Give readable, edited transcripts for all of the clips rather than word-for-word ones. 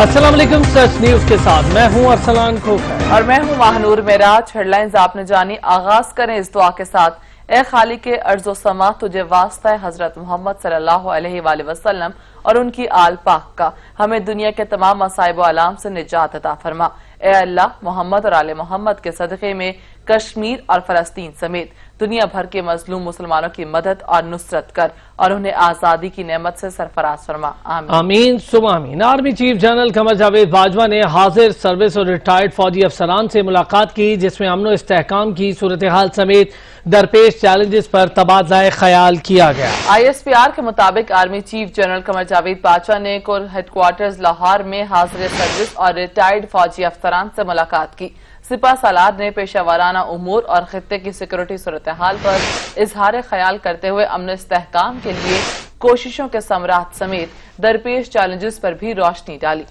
السلام علیکم، سچ نیوز کے ساتھ میں ہوں ارسلان کھوکھر اور میں ہوں ماہنور معراج۔ ہیڈ لائنز آپ نے جانی، آغاز کریں اس دعا کے ساتھ۔ اے خالق ارض و سما، تجھے واسطہ ہے حضرت محمد صلی اللہ علیہ وآلہ وسلم اور ان کی آل پاک کا، ہمیں دنیا کے تمام مصائب و آلام سے نجات عطا فرما۔ اے اللہ، محمد اور آل محمد کے صدقے میں کشمیر اور فلسطین سمیت دنیا بھر کے مظلوم مسلمانوں کی مدد اور نصرت کر اور انہیں آزادی کی نعمت سے سرفراز فرما، آمین آمین ثم آمین۔ Army chief general Qamar Javed Bajwa نے حاضر سروس اور ریٹائرڈ فوجی افسران سے ملاقات کی، جس میں امن و استحکام کی صورتحال سمیت درپیش چیلنجز پر تبادلہ خیال کیا گیا۔ ISPR کے مطابق army chief general Qamar Javed Bajwa نے کور ہیڈ کوارٹرز لاہور میں حاضر سروس اور ریٹائرڈ فوجی افسران سے ملاقات کی۔ سپہ سالار نے پیشہ ورانہ امور اور خطے کی سیکورٹی صورتحال پر اظہار خیال کرتے ہوئے امن و استحکام کے لیے کوششوں کے ثمرات سمیت درپیش چیلنجز پر بھی روشنی ڈالی۔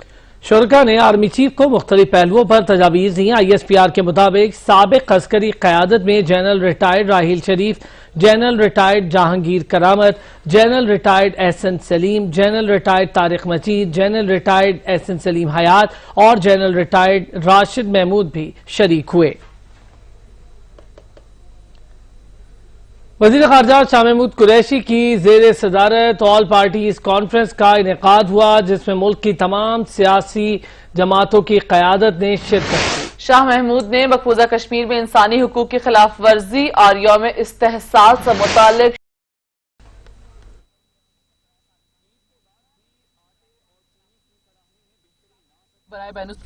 شرکا نے آرمی چیف کو مختلف پہلوؤں پر تجاویز دیں۔ ISPR کے مطابق سابق عسکری قیادت میں general retired Raheel Sharif, general retired Jahangir کرامت، جنرل ریٹائرڈ احسن سلیم، جنرل ریٹائرڈ طارق مجید، جنرل ریٹائرڈ احسن سلیم حیات اور جنرل ریٹائرڈ راشد محمود بھی شریک ہوئے۔ وزیر خارجہ شاہ محمود قریشی کی زیر صدارت آل پارٹیز کانفرنس کا انعقاد ہوا، جس میں ملک کی تمام سیاسی جماعتوں کی قیادت نے شرکت کی۔ شاہ محمود نے مقبوضہ کشمیر میں انسانی حقوق کی خلاف ورزی اور یوم استحصال سے متعلق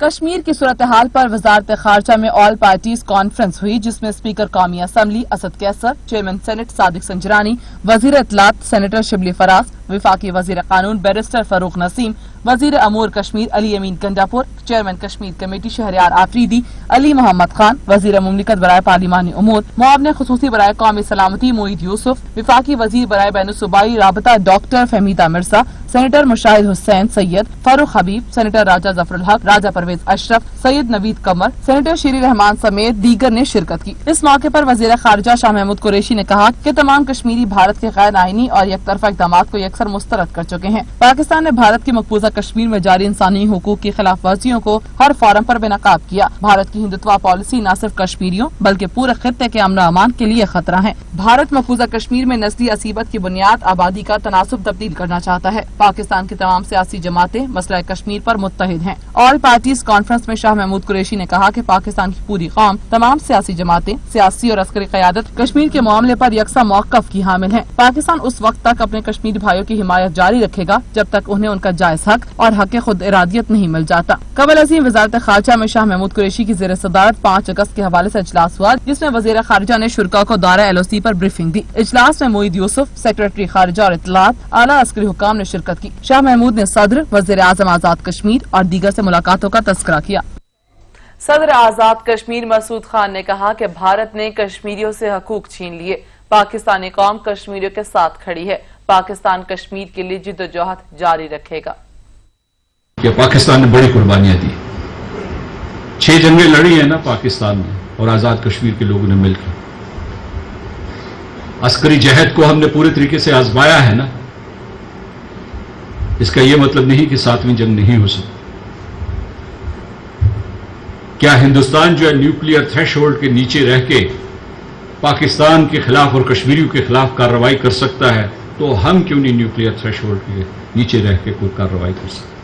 کشمیر کی صورتحال پر وزارت خارجہ میں آل پارٹیز کانفرنس ہوئی، جس میں اسپیکر قومی اسمبلی اسد کیسر، چیئرمین سینٹ صادق سنجرانی، وزیر اطلاعات سینیٹر شبلی فراز، وفاقی وزیر قانون بیرسٹر فاروق نسیم، وزیر امور کشمیر علی امین گنڈاپور، چیئرمین کشمیر کمیٹی شہریار آفریدی علی محمد خان، وزیر مملکت برائے پارلیمانی امور معاون خصوصی برائے قومی سلامتی معید یوسف، وفاقی وزیر برائے بین الصوبائی رابطہ ڈاکٹر فہمیدہ مرزا، سینیٹر مشاہد حسین سید، فاروق حبیب، سینیٹر راجہ ظفر الحق، راجہ پرویز اشرف، سید نوید قمر، سینیٹر شیری رحمان سمیت دیگر نے شرکت کی۔ اس موقع پر وزیر خارجہ شاہ محمود قریشی نے کہا کہ تمام کشمیری بھارت کے غیر آئینی اور یک طرفہ اقدامات کو یکسر مسترد کر چکے ہیں۔ پاکستان نے بھارت کی مقبوضہ کشمیر میں جاری انسانی حقوق کی خلاف ورزیوں کو ہر فورم پر بے نقاب کیا۔ بھارت کی ہندوتوا پالیسی نہ صرف کشمیریوں بلکہ پورے خطے کے امن و امان کے لیے خطرہ ہے۔ بھارت مقبوضہ کشمیر میں نسلی عصیبت کی بنیاد آبادی کا تناسب تبدیل کرنا چاہتا ہے۔ پاکستان کی تمام سیاسی جماعتیں مسئلہ کشمیر پر متحد ہیں۔ آل پارٹیز کانفرنس میں شاہ محمود قریشی نے کہا کہ پاکستان کی پوری قوم، تمام سیاسی جماعتیں، سیاسی اور عسکری قیادت کشمیر کے معاملے پر یکساں موقف کی حامل ہیں۔ پاکستان اس وقت تک اپنے کشمیری بھائیوں کی حمایت جاری رکھے گا جب تک انہیں ان کا جائز حق اور حق خود ارادیت نہیں مل جاتا۔ قبل ازیں وزارت خارجہ میں شاہ محمود قریشی کی زیر صدارت 5 اگست کے حوالے سے اجلاس ہوا، جس میں وزیر خارجہ نے شرکاء کو دورہ LOC پر بریفنگ دی۔ اجلاس میں معید یوسف، سیکریٹری خارجہ اور اطلاعات، اعلیٰ عسکری حکام نے شرکت کی۔ شاہ محمود نے صدر، وزیر اعظم آزاد کشمیر اور دیگر سے ملاقاتوں کا تذکرہ کیا۔ صدر آزاد کشمیر مسعود خان نے کہا کہ بھارت نے کشمیریوں سے حقوق چھین لیے، پاکستانی قوم کشمیریوں کے ساتھ کھڑی ہے، پاکستان کشمیر کے لیے جدوجہد جاری رکھے گا۔ کہ پاکستان نے بڑی قربانیاں دی، 6 جنگیں لڑی ہیں نا پاکستان میں اور آزاد کشمیر کے لوگوں نے مل کے عسکری جہاد کو ہم نے پورے طریقے سے آزمایا ہے نا۔ اس کا یہ مطلب نہیں کہ 7ویں جنگ نہیں ہو سکتی۔ کیا ہندوستان جو ہے نیوکلیئر تھریش ہولڈ کے نیچے رہ کے پاکستان کے خلاف اور کشمیریوں کے خلاف کارروائی کر سکتا ہے، تو ہم کیوں نہیں نیوکلیئر تھریش ہولڈ کے نیچے رہ کے کوئی کارروائی کر سکتے؟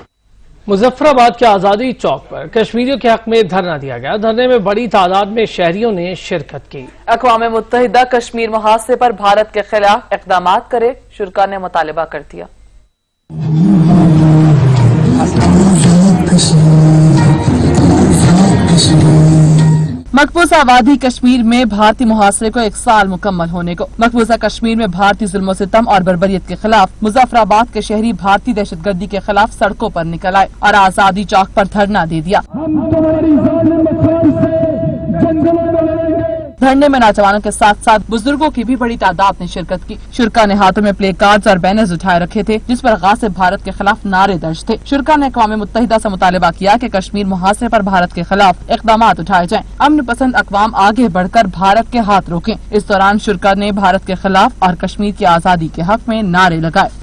مظفر آباد کے آزادی چوک پر کشمیریوں کے حق میں دھرنا دیا گیا۔ دھرنے میں بڑی تعداد میں شہریوں نے شرکت کی۔ اقوام متحدہ کشمیر محاصرے پر بھارت کے خلاف اقدامات کرے، شرکاء نے مطالبہ کر دیا۔ مقبوضہ وادی کشمیر میں بھارتی محاصرے کو 1 سال مکمل ہونے کو، مقبوضہ کشمیر میں بھارتی ظلم و ستم اور بربریت کے خلاف مظفر آباد کے شہری بھارتی دہشت گردی کے خلاف سڑکوں پر نکل آئے اور آزادی چوک پر دھرنا دے دیا۔ دھرنے میں نوجوانوں کے ساتھ ساتھ بزرگوں کی بھی بڑی تعداد نے شرکت کی۔ شرکاء نے ہاتھوں میں پلے کارڈز اور بینرز اٹھائے رکھے تھے، جس پر غاصب بھارت کے خلاف نعرے درج تھے۔ شرکاء نے اقوام متحدہ سے مطالبہ کیا کہ کشمیر محاصرے پر بھارت کے خلاف اقدامات اٹھائے جائیں، امن پسند اقوام آگے بڑھ کر بھارت کے ہاتھ روکیں۔ اس دوران شرکاء نے بھارت کے خلاف اور کشمیر کی آزادی کے حق میں نعرے لگائے۔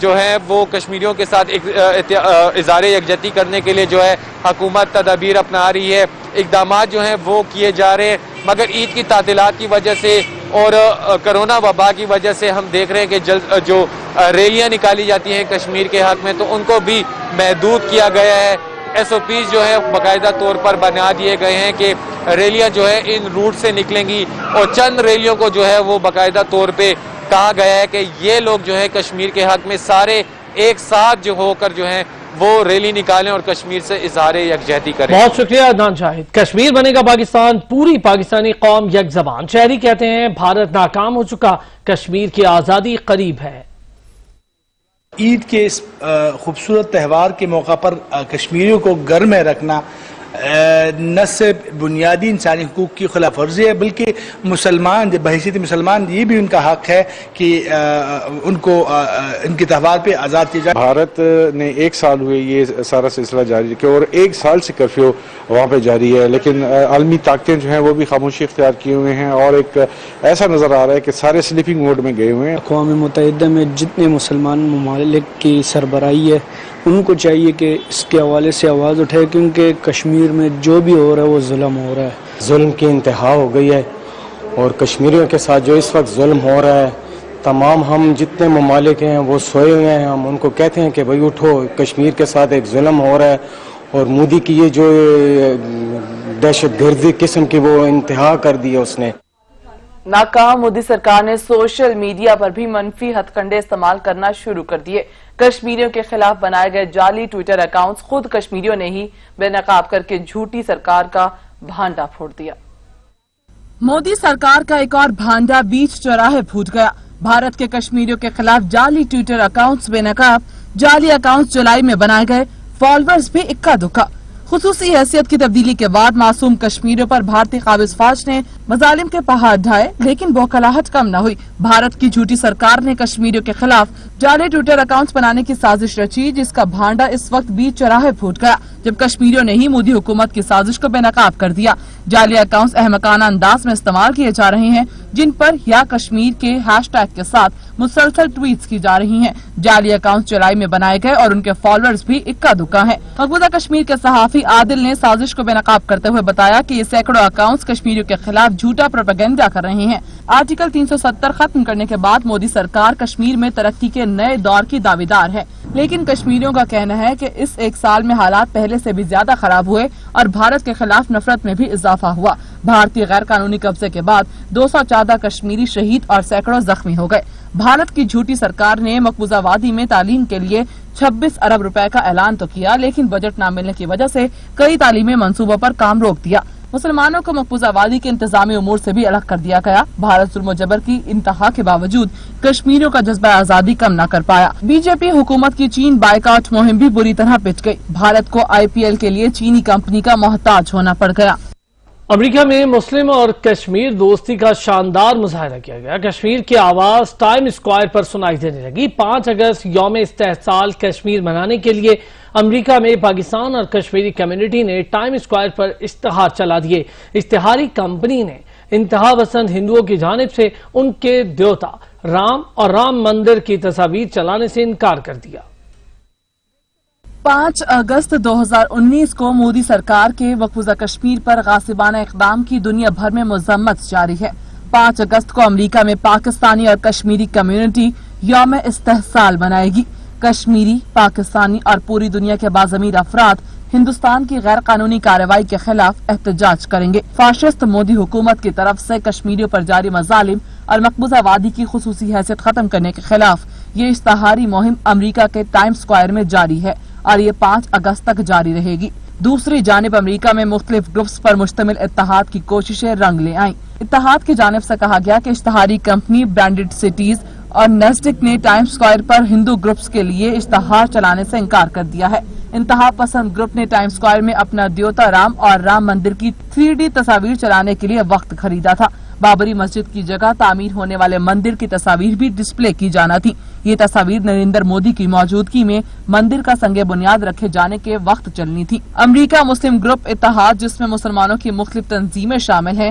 جو ہے وہ کشمیریوں کے ساتھ اظہار یکجہتی کرنے کے لیے جو ہے حکومت تدابیر اپنا رہی ہے، اقدامات جو ہیں وہ کیے جا رہے ہیں، مگر عید کی تعطیلات کی وجہ سے اور کرونا وبا کی وجہ سے ہم دیکھ رہے ہیں کہ جو ریلیاں نکالی جاتی ہیں کشمیر کے حق میں تو ان کو بھی محدود کیا گیا ہے۔ ایس او پیز جو ہے باقاعدہ طور پر بنا دیے گئے ہیں کہ ریلیاں جو ہے ان روٹ سے نکلیں گی، اور چند ریلیوں کو جو ہے وہ باقاعدہ طور پہ کہا گیا ہے کہ یہ لوگ جو ہے کشمیر کے حق میں سارے ایک ساتھ جو ہو کر جو ہیں وہ ریلی نکالیں اور کشمیر سے اظہار یکجہتی کریں۔ بہت شکریہ عدنان شاہد۔ کشمیر بنے گا پاکستان، پوری پاکستانی قوم یک زبان۔ شہری کہتے ہیں بھارت ناکام ہو چکا، کشمیر کی آزادی قریب ہے۔ عید کے اس خوبصورت تہوار کے موقع پر کشمیریوں کو گھر میں رکھنا نہ صرف بنیادی انسانی حقوق کی خلاف ورزی ہے، بلکہ مسلمان بحیثیت مسلمان یہ بھی ان کا حق ہے کہ ان کو ان کے تہوار پہ آزاد کیا جائے۔ بھارت نے 1 سال ہوئے یہ سارا سلسلہ جاری رکھے اور 1 سال سے کرفیو وہاں پہ جاری ہے، لیکن عالمی طاقتیں جو ہیں وہ بھی خاموشی اختیار کیے ہوئے ہیں اور ایک ایسا نظر آ رہا ہے کہ سارے سلیپنگ موڈ میں گئے ہوئے ہیں۔ اقوام متحدہ میں جتنے مسلمان ممالک کی سربراہی ہے ان کو چاہیے کہ اس کے حوالے سے آواز اٹھائے، کیونکہ کشمیر میں جو بھی ہو رہا ہے وہ ظلم ہو رہا ہے۔ ظلم کی انتہا ہو گئی ہے اور کشمیریوں کے ساتھ جو اس وقت ظلم ہو رہا ہے، تمام ہم جتنے ممالک ہیں وہ سوئے ہوئے ہیں، ہم ان کو کہتے ہیں کہ بھائی اٹھو، کشمیر کے ساتھ ایک ظلم ہو رہا ہے، اور مودی کی یہ جو دہشت گردی قسم کی وہ انتہا کر دی ہے اس نے۔ ناکام مودی سرکار نے سوشل میڈیا پر بھی منفی ہتھ کنڈے استعمال کرنا شروع کر دیے۔ کشمیریوں کے خلاف بنائے گئے جعلی ٹویٹر اکاؤنٹس خود کشمیریوں نے ہی بے نقاب کر کے جھوٹی سرکار کا بھانڈا پھوڑ دیا۔ مودی سرکار کا ایک اور بھانڈا بیچ چوراہے پھوٹ گیا۔ بھارت کے کشمیریوں کے خلاف جعلی ٹویٹر اکاؤنٹس بے نقاب، جعلی اکاؤنٹس جولائی میں بنائے گئے، فالوورز بھی اکا دکا۔ خصوصی حیثیت کی تبدیلی کے بعد معصوم کشمیریوں پر بھارتی قابض فوج نے مظالم کے پہاڑ ڈھائے، لیکن بوکھلاہٹ کم نہ ہوئی۔ بھارت کی جھوٹی سرکار نے کشمیریوں کے خلاف جعلی ٹویٹر اکاؤنٹس بنانے کی سازش رچی، جس کا بھانڈا اس وقت بیچ چوراہے پھوٹ گیا جب کشمیریوں نے ہی مودی حکومت کی سازش کو بے نقاب کر دیا۔ جعلی اکاؤنٹس احمقانہ انداز میں استعمال کیے جا رہے ہیں، جن پر یا کشمیر کے ہیش ٹیگ کے ساتھ مسلسل ٹویٹس کی جا رہی ہیں۔ جعلی اکاؤنٹس جولائی میں بنائے گئے اور ان کے فالوورز بھی اکا دکا ہیں۔ مقبوضہ کشمیر کے صحافی عادل نے سازش کو بے نقاب کرتے ہوئے بتایا کہ یہ سینکڑوں اکاؤنٹس کشمیریوں کے خلاف جھوٹا پروپیگنڈا کر رہے ہیں۔ آرٹیکل 370 ختم کرنے کے بعد مودی سرکار کشمیر میں ترقی کے نئے دور کی دعویدار ہے، لیکن کشمیریوں کا کہنا ہے کہ اس 1 سال میں حالات پہلے سے بھی زیادہ خراب ہوئے اور بھارت کے خلاف نفرت میں بھی اضافہ ہوا۔ بھارتی غیر قانونی قبضے کے بعد 214 کشمیری شہید اور سینکڑوں زخمی ہو گئے۔ بھارت کی جھوٹی سرکار نے مقبوضہ وادی میں تعلیم کے لیے 26 ارب روپے کا اعلان تو کیا، لیکن بجٹ نہ ملنے کی وجہ سے کئی تعلیمی منصوبوں پر کام روک دیا۔ مسلمانوں کو مقبوضہ وادی کے انتظامی امور سے بھی الگ کر دیا گیا۔ بھارت ظلم و جبر کی انتہا کے باوجود کشمیریوں کا جذبہ آزادی کم نہ کر پایا۔ بی جے پی حکومت کی چین بائیکاٹ مہم بھی بری طرح پچ گئی۔ بھارت کو IPL کے لیے چینی کمپنی کا محتاج ہونا پڑ گیا۔ امریکہ میں مسلم اور کشمیر دوستی کا شاندار مظاہرہ کیا گیا۔ کشمیر کی آواز ٹائم اسکوائر پر سنائی دینے لگی۔ 5 اگست یوم استحصال کشمیر منانے کے لیے امریکہ میں پاکستان اور کشمیری کمیونٹی نے ٹائم اسکوائر پر اشتہار چلا دیے۔ اشتہاری کمپنی نے انتہا پسند ہندوؤں کی جانب سے ان کے دیوتا رام اور رام مندر کی تصاویر چلانے سے انکار کر دیا۔ 5 اگست 2019 کو مودی سرکار کے مقبوضہ کشمیر پر غاصبانہ اقدام کی دنیا بھر میں مذمت جاری ہے۔ 5 اگست کو امریکہ میں پاکستانی اور کشمیری کمیونٹی یوم استحصال منائے گی۔ کشمیری، پاکستانی اور پوری دنیا کے باضمیر افراد ہندوستان کی غیر قانونی کارروائی کے خلاف احتجاج کریں گے۔ فاشسٹ مودی حکومت کی طرف سے کشمیریوں پر جاری مظالم اور مقبوضہ وادی کی خصوصی حیثیت ختم کرنے کے خلاف یہ اشتہاری مہم امریکہ کے ٹائم اسکوائر میں جاری ہے اور یہ 5 اگست تک جاری رہے گی۔ دوسری جانب امریکہ میں مختلف گروپس پر مشتمل اتحاد کی کوششیں رنگ لے آئیں۔ اتحاد کی جانب سے کہا گیا کہ اشتہاری کمپنی برانڈڈ سٹیز اور نیسڈک نے ٹائم اسکوائر پر ہندو گروپس کے لیے اشتہار چلانے سے انکار کر دیا ہے۔ انتہا پسند گروپ نے ٹائم اسکوائر میں اپنا دیوتا رام اور رام مندر کی 3D تصاویر چلانے کے لیے وقت خریدا تھا۔ بابری مسجد کی جگہ تعمیر ہونے والے مندر کی تصاویر بھی ڈسپلے کی جانا تھی۔ یہ تصاویر نریندر مودی کی موجودگی میں مندر کا سنگ بنیاد رکھے جانے کے وقت چلنی تھی۔ امریکہ مسلم گروپ اتحاد، جس میں مسلمانوں کی مختلف تنظیمیں شامل ہیں،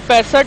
65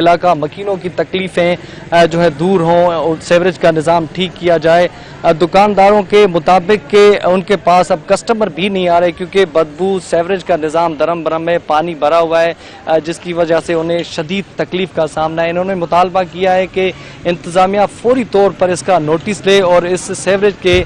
علاقہ مکینوں کی تکلیفیں جو ہے دور ہوں اور سیوریج کا نظام ٹھیک کیا جائے. دکانداروں کے مطابق کہ ان کے پاس اب کسٹمر بھی نہیں آ رہے کیونکہ بدبو سیوریج کا نظام درم برم میں پانی بھرا ہوا ہے جس کی وجہ سے انہیں شدید تکلیف کا سامنا ہے. انہوں نے مطالبہ کیا ہے کہ انتظامیہ فوری طور پر اس کا نوٹس لے اور اس سیوریج کے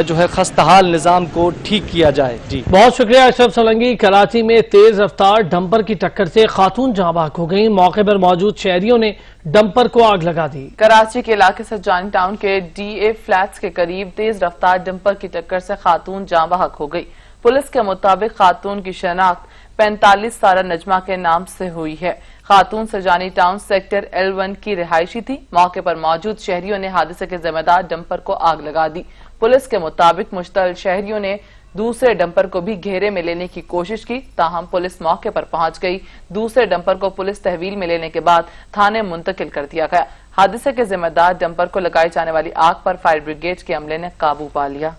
جو ہے خستحال نظام کو ٹھیک کیا جائے. جی بہت شکریہ اشرف سولنگی. کراچی میں تیز رفتار ڈمپر کی ٹکر سے خاتون جاں بحق ہو گئی. موقع پر موجود شہریوں نے ڈمپر کو آگ لگا دی. کراچی کے علاقے سے جان ٹاؤن کے ڈی اے فلیٹس کے قریب تیز رفتار ڈمپر کی ٹکر سے خاتون جاں بحق ہو گئی. پولیس کے مطابق خاتون کی شناخت 45 سالہ نجمہ کے نام سے ہوئی ہے. خاتون سجانی ٹاؤن سیکٹر L1 کی رہائشی تھی. موقع پر موجود شہریوں نے حادثے کے ذمہ دار ڈمپر کو آگ لگا دی. پولیس کے مطابق مشتعل شہریوں نے دوسرے ڈمپر کو بھی گھیرے میں لینے کی کوشش کی. تاہم پولیس موقع پر پہنچ گئی. دوسرے ڈمپر کو پولیس تحویل میں لینے کے بعد تھانے منتقل کر دیا گیا. حادثے کے ذمہ دار ڈمپر کو لگائی جانے والی آگ پر فائر بریگیڈ کے عملے نے قابو پا لیا.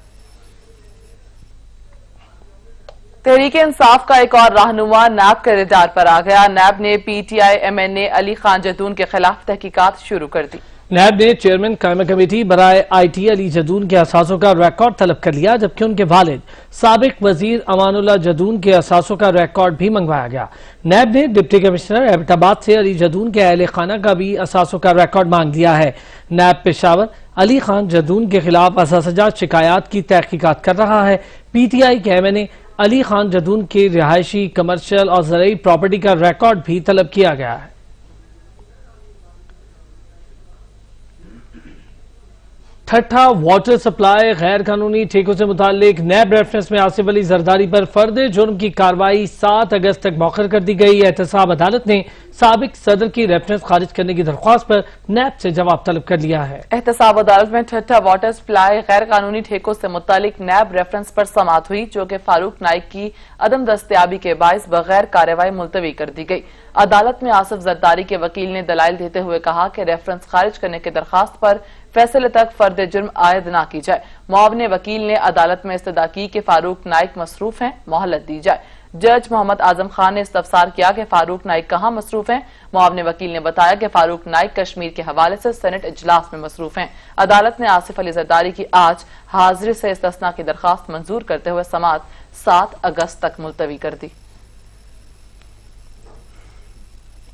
تحریک انصاف کا ایک اور رہنما نیب کے ریڈار پر آ گیا. نیب نے PTI MNA علی خان جدون کے خلاف تحقیقات شروع کر دی. نیب نے چیئرمین قائمہ کمیٹی برائے IT علی جدون کے اثاثوں کا ریکارڈ طلب کر لیا جبکہ ان کے والد سابق وزیر امان اللہ جدون کے اثاثوں کا ریکارڈ بھی منگوایا گیا. نیب نے ڈپٹی کمشنر ایبٹ آباد سے علی جدون کے اہل خانہ کا بھی اثاثوں کا ریکارڈ مانگ لیا ہے. نیب پشاور علی خان جدون کے خلاف اثاثہ جات شکایات کی تحقیقات کر رہا ہے. PTI کے MNA علی خان جدون کی رہائشی کمرشل اور زرعی پراپرٹی کا ریکارڈ بھی طلب کیا گیا ہے. ٹھٹھا واٹر سپلائی غیر قانونی ٹھیکوں سے متعلق نیب ریفرنس میں آصف علی زرداری پر فرد جرم کی کارروائی 7 اگست تک مؤخر کر دی گئی. احتساب عدالت نے سابق صدر کی ریفرنس خارج کرنے کی درخواست پر نیب سے جواب طلب کر لیا ہے. احتساب عدالت میں ٹھٹھا واٹر سپلائی غیر قانونی ٹھیکوں سے متعلق نیب ریفرنس پر سماعت ہوئی جو کہ فاروق نائک کی عدم دستیابی کے باعث بغیر کارروائی ملتوی کر دی گئی. عدالت میں آصف زرداری کے وکیل نے دلائل دیتے ہوئے کہا کہ ریفرنس خارج کرنے کی درخواست پر فیصلے تک فرد جرم عائد نہ کی جائے. معاون وکیل نے عدالت میں استدعا کی کہ فاروق نائک مصروف ہیں, مہلت دی جائے. جج محمد اعظم خان نے استفسار کیا کہ فاروق نائک کہاں مصروف ہیں. معاون وکیل نے بتایا کہ فاروق نائک کشمیر کے حوالے سے سینٹ اجلاس میں مصروف ہیں. عدالت نے آصف علی زرداری کی آج حاضری سے استثناء کی درخواست منظور کرتے ہوئے سماعت 7 اگست تک ملتوی کر دی.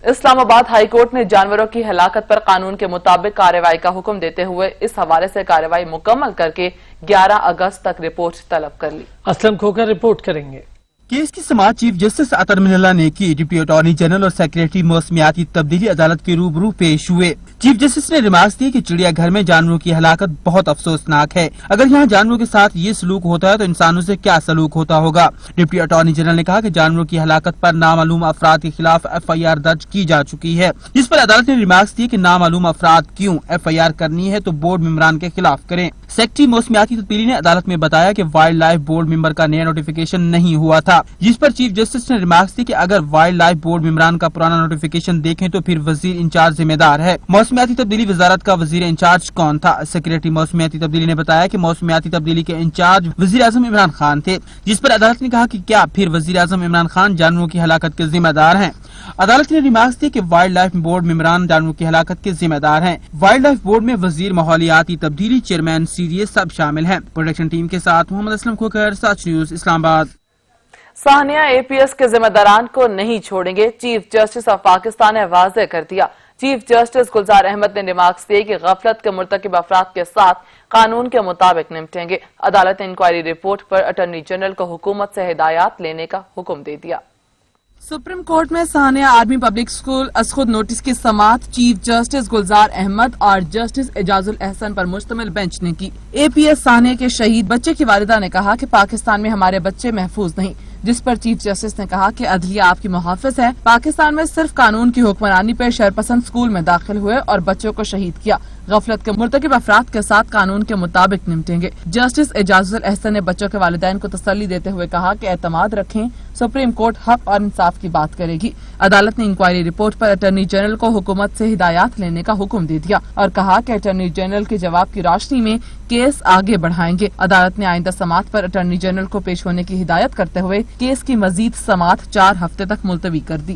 اسلام آباد ہائی کورٹ نے جانوروں کی ہلاکت پر قانون کے مطابق کارروائی کا حکم دیتے ہوئے اس حوالے سے کارروائی مکمل کر کے 11 اگست تک رپورٹ طلب کر لی. اسلم کھوکر رپورٹ کریں گے. کیس کی سماعت چیف جسٹس عطر من اللہ نے کی. ڈپٹی اٹارنی جنرل اور سیکریٹری موسمیاتی تبدیلی عدالت کے روبرو پیش ہوئے. چیف جسٹس نے ریمارکس دی کہ چڑیا گھر میں جانوروں کی ہلاکت بہت افسوسناک ہے. اگر یہاں جانوروں کے ساتھ یہ سلوک ہوتا ہے تو انسانوں سے کیا سلوک ہوتا ہوگا. ڈپٹی اٹارنی جنرل نے کہا کہ جانوروں کی ہلاکت پر نامعلوم افراد کے خلاف FIR درج کی جا چکی ہے, جس پر عدالت نے ریمارکس دی کہ نامعلوم افراد کیوں FIR کرنی ہے تو بورڈ ممبران کے خلاف کریں. سیکریٹری موسمیاتی تبدیلی نے عدالت میں بتایا کہ وائلڈ لائف بورڈ ممبر کا نیا نوٹیفیکیشن نہیں ہوا تھا, جس پر چیف جسٹس نے ریمارکس دی کہ اگر وائلڈ لائف بورڈ ممبران کا پرانا نوٹیفیکیشن دیکھیں تو پھر وزیر انچارج ذمہ دار ہے. موسمیاتی تبدیلی وزارت کا وزیر انچارج کون تھا؟ سیکریٹری موسمیاتی تبدیلی نے بتایا کہ موسمیاتی تبدیلی کے انچارج وزیر اعظم عمران خان تھے, جس پر عدالت نے کہا کہ کیا پھر وزیر اعظم عمران خان جانوروں کی ہلاکت کے ذمہ دار ہیں؟ عدالت نے ریمارکس دی کہ وائلڈ لائف بورڈ ممبران جانوروں کی ہلاکت کے ذمہ دار ہیں. وائلڈ لائف بورڈ میں وزیر ماحولیاتی تبدیلی, چیئرمین CDA سب شامل ہیں. پروڈکشن ٹیم کے ساتھ محمد اسلم کھوکر, سچ نیوز, اسلام آباد. ثانیہ APS کے ذمہ داران کو نہیں چھوڑیں گے, چیف جسٹس آف پاکستان نے واضح کر دیا. چیف جسٹس گلزار احمد نے ریمارکس دیے کہ غفلت کے مرتکب افراد کے ساتھ قانون کے مطابق نمٹیں گے. عدالت نے انکوائری رپورٹ پر اٹارنی جنرل کو حکومت سے ہدایات لینے کا حکم دے دیا. سپریم کورٹ میں ثانیہ آرمی پبلک اسکول از خود نوٹس کی سماعت چیف جسٹس گلزار احمد اور جسٹس اعجاز الاحسن پر مشتمل بینچ نے کی. APS ثانیہ کے شہید بچے کی والدہ نے کہا کہ پاکستان میں ہمارے بچے محفوظ نہیں, جس پر چیف جسٹس نے کہا کہ عدلیہ آپ کی محافظ ہے. پاکستان میں صرف قانون کی حکمرانی پر شرپسند اسکول میں داخل ہوئے اور بچوں کو شہید کیا. غفلت کے مرتکب افراد کے ساتھ قانون کے مطابق نمٹیں گے. جسٹس اعجاز الاحسن نے بچوں کے والدین کو تسلی دیتے ہوئے کہا کہ اعتماد رکھیں, سپریم کورٹ حق اور انصاف کی بات کرے گی. عدالت نے انکوائری رپورٹ پر اٹارنی جنرل کو حکومت سے ہدایات لینے کا حکم دے دیا اور کہا کہ اٹارنی جنرل کے جواب کی روشنی میں کیس آگے بڑھائیں گے. عدالت نے آئندہ سماعت پر اٹارنی جنرل کو پیش ہونے کی ہدایت کرتے ہوئے کیس کی مزید سماعت 4 ہفتے تک ملتوی کر دی.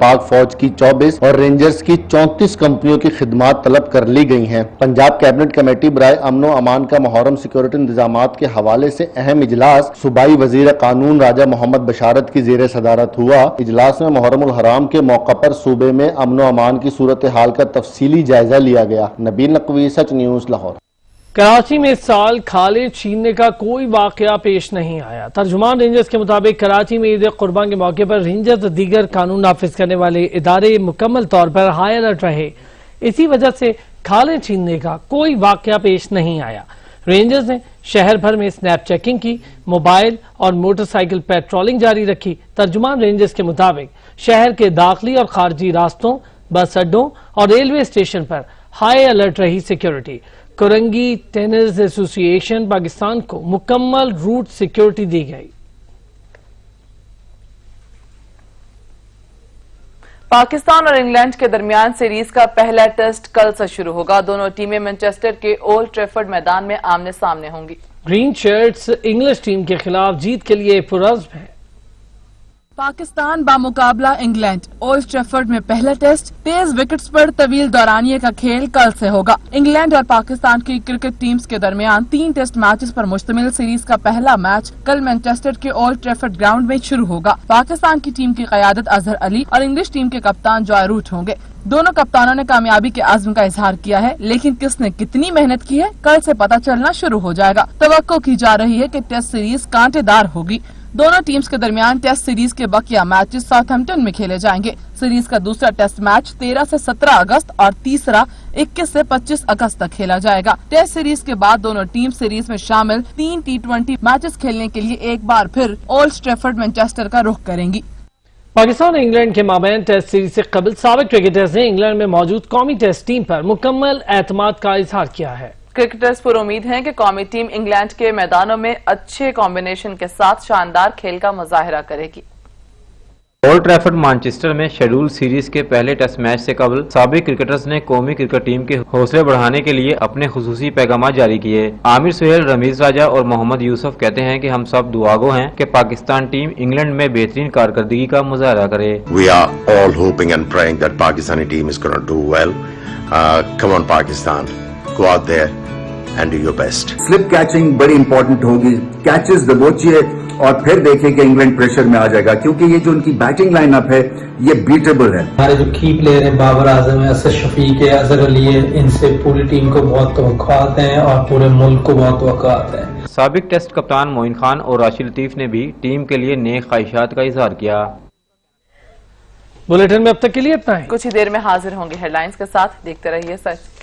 پاک فوج کی 24 اور رینجرز کی 34 کمپنیوں کی خدمات طلب کر لی گئی ہیں۔ پنجاب کیبنٹ کمیٹی برائے امن و امان کا محرم سیکورٹی انتظامات کے حوالے سے اہم اجلاس صوبائی وزیر قانون راجہ محمد بشارت کی زیر صدارت ہوا۔ اجلاس میں محرم الحرام کے موقع پر صوبے میں امن و امان کی صورتحال کا تفصیلی جائزہ لیا گیا۔ نبیل نقوی، سچ نیوز، لاہور۔ کراچی میں اس سال کھالے چھیننے کا کوئی واقعہ پیش نہیں آیا۔ ترجمان رینجرز کے مطابق کراچی میں عید قربان کے موقع پر رینجرز اور دیگر قانون نافذ کرنے والے ادارے مکمل طور پر ہائی الرٹ رہے، اسی وجہ سے کھالے چھیننے کا کوئی واقعہ پیش نہیں آیا۔ رینجرز نے شہر بھر میں سنیپ چیکنگ کی، موبائل اور موٹر سائیکل پیٹرولنگ جاری رکھی۔ ترجمان رینجرز کے مطابق شہر کے داخلی اور خارجی راستوں، بس اڈوں اور ریلوے اسٹیشن پر ہائی الرٹ رہی سیکیورٹی۔ کورنگی ٹینرز ایسوسی ایشن پاکستان کو مکمل روٹ سیکیورٹی دی گئی۔ پاکستان اور انگلینڈ کے درمیان سیریز کا پہلا ٹیسٹ کل سے شروع ہوگا۔ دونوں ٹیمیں مانچسٹر کے اولڈ ٹریفرڈ میدان میں آمنے سامنے ہوں گی۔ گرین شرٹس انگلش ٹیم کے خلاف جیت کے لیے پرعزم ہیں۔ پاکستان بامقابلہ انگلینڈ اولڈ ٹریفرڈ میں پہلا ٹیسٹ تیز وکٹس پر طویل دورانیے کا کھیل کل سے ہوگا۔ انگلینڈ اور پاکستان کی کرکٹ ٹیمز کے درمیان 3 ٹیسٹ میچز پر مشتمل سیریز کا پہلا میچ کل مانچسٹر کے اولڈ ٹریفرڈ گراؤنڈ میں شروع ہوگا۔ پاکستان کی ٹیم کی قیادت اظہر علی اور انگلش ٹیم کے کپتان جوائے روٹ ہوں گے۔ دونوں کپتانوں نے کامیابی کے عزم کا اظہار کیا ہے، لیکن کس نے کتنی محنت کی ہے کل سے پتہ چلنا شروع ہو جائے گا۔ توقع کی جا رہی ہے کہ ٹیسٹ سیریز کانٹے دار ہوگی۔ دونوں ٹیمز کے درمیان ٹیسٹ سیریز کے بقیہ میچز ساؤتھ ہیمپٹن میں کھیلے جائیں گے۔ سیریز کا دوسرا ٹیسٹ میچ 13 سے 17 اگست اور تیسرا 21 سے 25 اگست تک کھیلا جائے گا۔ ٹیسٹ سیریز کے بعد دونوں ٹیم سیریز میں شامل 3 T20 میچز کھیلنے کے لیے ایک بار پھر اولڈ ٹریفرڈ مانچسٹر کا رخ کریں گی۔ پاکستان اور انگلینڈ کے مابین ٹیسٹ سیریز سے قبل سابق کرکٹرز نے انگلینڈ میں موجود قومی ٹیسٹ ٹیم پر مکمل اعتماد کا اظہار کیا ہے۔ کرکٹرز پر امید ہیں کہ قومی ٹیم انگلینڈ کے میدانوں میں اچھے کمبینیشن کے ساتھ شاندار کھیل کا مظاہرہ کرے گی۔ اولڈ ٹریفرڈ مانچسٹر میں شیڈول سیریز کے پہلے ٹیسٹ میچ سے قبل سابق کرکٹرز نے قومی کرکٹ ٹیم کے حوصلے بڑھانے کے لیے اپنے خصوصی پیغامات جاری کیے۔ عامر سہیل، رمیز راجہ اور محمد یوسف کہتے ہیں کہ ہم سب دعاگو ہیں کہ پاکستان ٹیم انگلینڈ میں بہترین کارکردگی کا مظاہرہ کرے۔ We are all hoping and praying that Pakistani team is going to do well. Come on Pakistan, go out there and do your best. Slip catching بڑی امپورٹنٹ ہوگی، کیچز دبوچیے اور پھر دیکھیں کہ انگلینڈ پریشر میں آ جائے گا، کیونکہ یہ جو ان کی بیٹنگ لائن اپ ہے یہ بیٹیبل ہے۔ ہمارے جو کی پلیئر ہیں بابر اعظم ہے، اسد شفیق ہے، اظہر علی ہے، ان سے پوری ٹیم کو بہت توقعات ہیں اور پورے ملک کو بہت توقعات ہیں۔ سابق ٹیسٹ کپتان معین خان اور راشد لطیف نے بھی ٹیم کے لیے نیک خواہشات کا اظہار کیا۔ بلیٹن میں اب تک کے لیے اتنا ہے، کچھ ہی دیر میں حاضر ہوں گے ہیڈ لائنز کے ساتھ، دیکھتے رہیے سچ۔